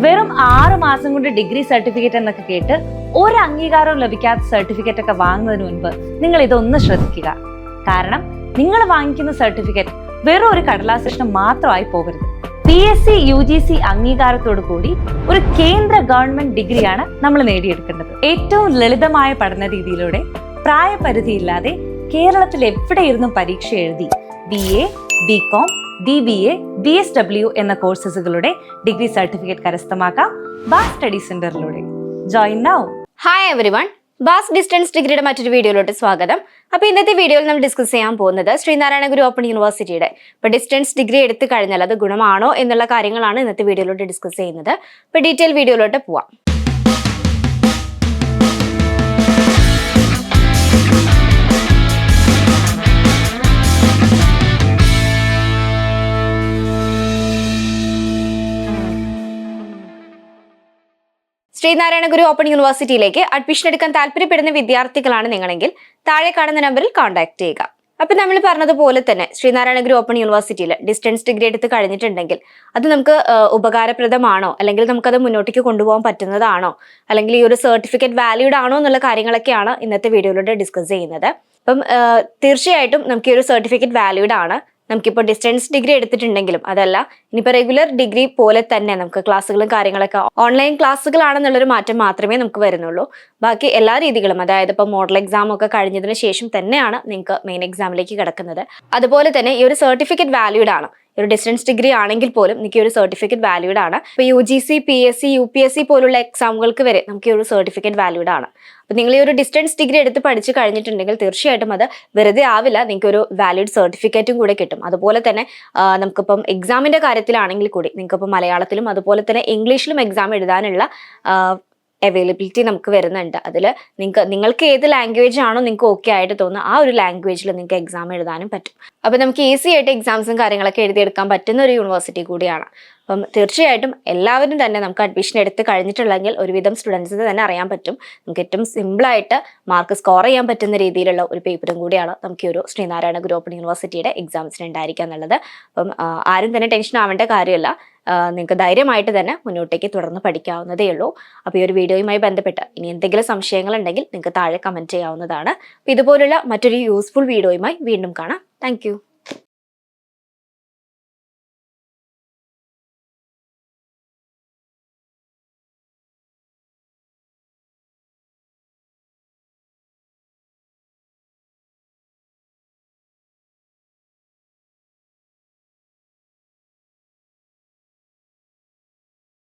വെറും 6 മാസം കൊണ്ട് ഡിഗ്രി സർട്ടിഫിക്കറ്റ് എന്നൊക്കെ കേട്ട് ഒരു അംഗീകാരവും ലഭിക്കാത്ത സർട്ടിഫിക്കറ്റ് ഒക്കെ വാങ്ങുന്നതിന് മുൻപ് നിങ്ങൾ ഇതൊന്ന് ശ്രദ്ധിക്കുക. കാരണം നിങ്ങൾ വാങ്ങിക്കുന്ന സർട്ടിഫിക്കറ്റ് വെറും ഒരു കടലാസ് കഷ്ണം മാത്രമായി പോകരുത്. PSC UGC അംഗീകാരത്തോടു കൂടി ഒരു കേന്ദ്ര ഗവൺമെന്റ് ഡിഗ്രിയാണ് നമ്മൾ നേടിയെടുക്കേണ്ടത്. ഏറ്റവും ലളിതമായ പഠന രീതിയിലൂടെ പ്രായപരിധിയില്ലാതെ കേരളത്തിൽ എവിടെയിരുന്നും പരീക്ഷ എഴുതി BA, BCom, DBA, BSW എന്ന കോഴ്സുകളുടെ ഡിഗ്രി സർട്ടിഫിക്കറ്റ് കരസ്ഥമാക്കാം ബാസ് സ്റ്റഡി സെന്ററിലൂടെ. Join now. Hi everyone, Baas distance ഡിഗ്രിയുടെ മറ്റൊരു വീഡിയോയിലോട്ട് സ്വാഗതം. അപ്പോൾ ഇന്നത്തെ വീഡിയോയിൽ നമ്മൾ ഡിസ്കസ് ചെയ്യാൻ പോകുന്നത് ശ്രീനാരായണ ഗുരു ഓപ്പൺ യൂണിവേഴ്സിറ്റിയുടെ ഇപ്പോൾ ഡിസ്റ്റൻസ് ഡിഗ്രി എടുത്തു കഴിഞ്ഞാൽ അത് ഗുണമാണോ എന്നുള്ള കാര്യങ്ങളാണ് ഇന്നത്തെ വീഡിയോയിലോട്ട് ഡിസ്കസ് ചെയ്യുന്നത്. ഇപ്പോൾ ഡീറ്റെയിൽ വീഡിയോയിലോട്ട് പോവാം. ശ്രീനാരായണ ഗുരു ഓപ്പൺ യൂണിവേഴ്സിറ്റിയിലേക്ക് അഡ്മിഷൻ എടുക്കാൻ താല്പര്യപ്പെടുന്ന വിദ്യാർത്ഥികളാണ് നിങ്ങളെങ്കിൽ താഴെ കാണുന്ന നമ്പറിൽ കോൺടാക്ട് ചെയ്യുക. അപ്പൊ നമ്മൾ പറഞ്ഞതുപോലെ തന്നെ ശ്രീനാരായണ ഗുരു ഓപ്പൺ യൂണിവേഴ്സിറ്റിയിൽ ഡിസ്റ്റൻസ് ഡിഗ്രി എടുത്ത് കഴിഞ്ഞിട്ടുണ്ടെങ്കിൽ അത് നമുക്ക് ഉപകാരപ്രദമാണോ, അല്ലെങ്കിൽ നമുക്കത് മുന്നോട്ടേക്ക് കൊണ്ടുപോകാൻ പറ്റുന്നതാണോ, അല്ലെങ്കിൽ ഈ ഒരു സർട്ടിഫിക്കറ്റ് വാല്യൂഡ് ആണോ എന്നുള്ള കാര്യങ്ങളൊക്കെയാണ് ഇന്നത്തെ വീഡിയോയിലൂടെ ഡിസ്കസ് ചെയ്യുന്നത്. അപ്പം തീർച്ചയായിട്ടും നമുക്ക് ഈ ഒരു സർട്ടിഫിക്കറ്റ് വാല്യൂഡ് ആണ്. നമുക്കിപ്പോൾ ഡിസ്റ്റൻസ് ഡിഗ്രി എടുത്തിട്ടുണ്ടെങ്കിലും അതല്ല ഇനിയിപ്പോൾ റെഗുലർ ഡിഗ്രി പോലെ തന്നെ നമുക്ക് ക്ലാസ്സുകളും കാര്യങ്ങളൊക്കെ ഓൺലൈൻ ക്ലാസ്സുകളാണെന്നുള്ളൊരു മാറ്റം മാത്രമേ നമുക്ക് വരുന്നുള്ളൂ. ബാക്കി എല്ലാ രീതികളും, അതായത് ഇപ്പോൾ മോഡൽ എക്സാം ഒക്കെ കഴിഞ്ഞതിന് ശേഷം തന്നെയാണ് നിങ്ങൾക്ക് മെയിൻ എക്സാമിലേക്ക് കിടക്കുന്നത്. അതുപോലെ തന്നെ ഈ ഒരു സർട്ടിഫിക്കറ്റ് വാല്യൂഡ് ആണ്. ഒരു ഡിസ്റ്റൻസ് ഡിഗ്രി ആണെങ്കിൽ പോലും നമുക്ക് ഈ ഒരു സർട്ടിഫിക്കറ്റ് വാല്യൂഡ് ആണ്. ഇപ്പോൾ UGC, PSC, UPSC പോലുള്ള എക്സാമുകൾക്ക് വരെ നമുക്ക് ഈ ഒരു സർട്ടിഫിക്കറ്റ് വാല്യൂഡ് ആണ്. അപ്പോൾ നിങ്ങൾ ഈ ഒരു ഡിസ്റ്റൻസ് ഡിഗ്രി എടുത്ത് പഠിച്ചു കഴിഞ്ഞിട്ടുണ്ടെങ്കിൽ തീർച്ചയായിട്ടും അത് വെറുതെ ആവില്ല, നിങ്ങൾക്ക് ഒരു വാലിഡ് സർട്ടിഫിക്കറ്റും കൂടെ കിട്ടും. അതുപോലെ തന്നെ നമുക്കിപ്പം എക്സാമിന്റെ കാര്യത്തിലാണെങ്കിൽ കൂടി നിങ്ങൾക്കിപ്പോൾ മലയാളത്തിലും അതുപോലെ തന്നെ ഇംഗ്ലീഷിലും എക്സാം എഴുതാനുള്ള അവൈലബിലിറ്റി നമുക്ക് വരുന്നുണ്ട്. അതിൽ നിങ്ങൾക്ക് ഏത് ലാംഗ്വേജ് ആണോ നിങ്ങൾക്ക് ഓക്കെ ആയിട്ട് തോന്നുന്നത് ആ ഒരു ലാംഗ്വേജിൽ നിങ്ങൾക്ക് എക്സാം എഴുതാനും പറ്റും. അപ്പോൾ നമുക്ക് ഈസി ആയിട്ട് എക്സാംസും കാര്യങ്ങളൊക്കെ എഴുതിയെടുക്കാൻ പറ്റുന്ന ഒരു യൂണിവേഴ്സിറ്റി കൂടിയാണ്. അപ്പം തീർച്ചയായിട്ടും എല്ലാവരും തന്നെ നമുക്ക് അഡ്മിഷൻ എടുത്ത് കഴിഞ്ഞിട്ടുണ്ടെങ്കിൽ ഒരുവിധം സ്റ്റുഡൻസിന് തന്നെ അറിയാൻ പറ്റും. നമുക്ക് ഏറ്റവും സിമ്പിളായിട്ട് മാർക്ക് സ്കോർ ചെയ്യാൻ പറ്റുന്ന രീതിയിലുള്ള ഒരു പേപ്പറും കൂടിയാണ് നമുക്ക് ഈ ഒരു ശ്രീനാരായണ ഗുരു ഓപ്പൺ യൂണിവേഴ്സിറ്റിയുടെ എക്സാംസിന് ഉണ്ടായിരിക്കുക എന്നുള്ളത്. അപ്പം ആരും തന്നെ ടെൻഷൻ ആവേണ്ട കാര്യമല്ല. നിങ്ങൾക്ക് ധൈര്യമായിട്ട് തന്നെ മുന്നോട്ടേക്ക് തുടർന്ന് പഠിക്കാവുന്നതേ ഉള്ളൂ. അപ്പോൾ ഈ ഒരു വീഡിയോയുമായി ബന്ധപ്പെട്ട് ഇനി എന്തെങ്കിലും സംശയങ്ങൾ ഉണ്ടെങ്കിൽ നിങ്ങൾക്ക് താഴെ കമൻറ്റ് ചെയ്യാവുന്നതാണ്. അപ്പോൾ ഇതുപോലുള്ള മറ്റൊരു യൂസ്ഫുൾ വീഡിയോയുമായി വീണ്ടും കാണാം. താങ്ക്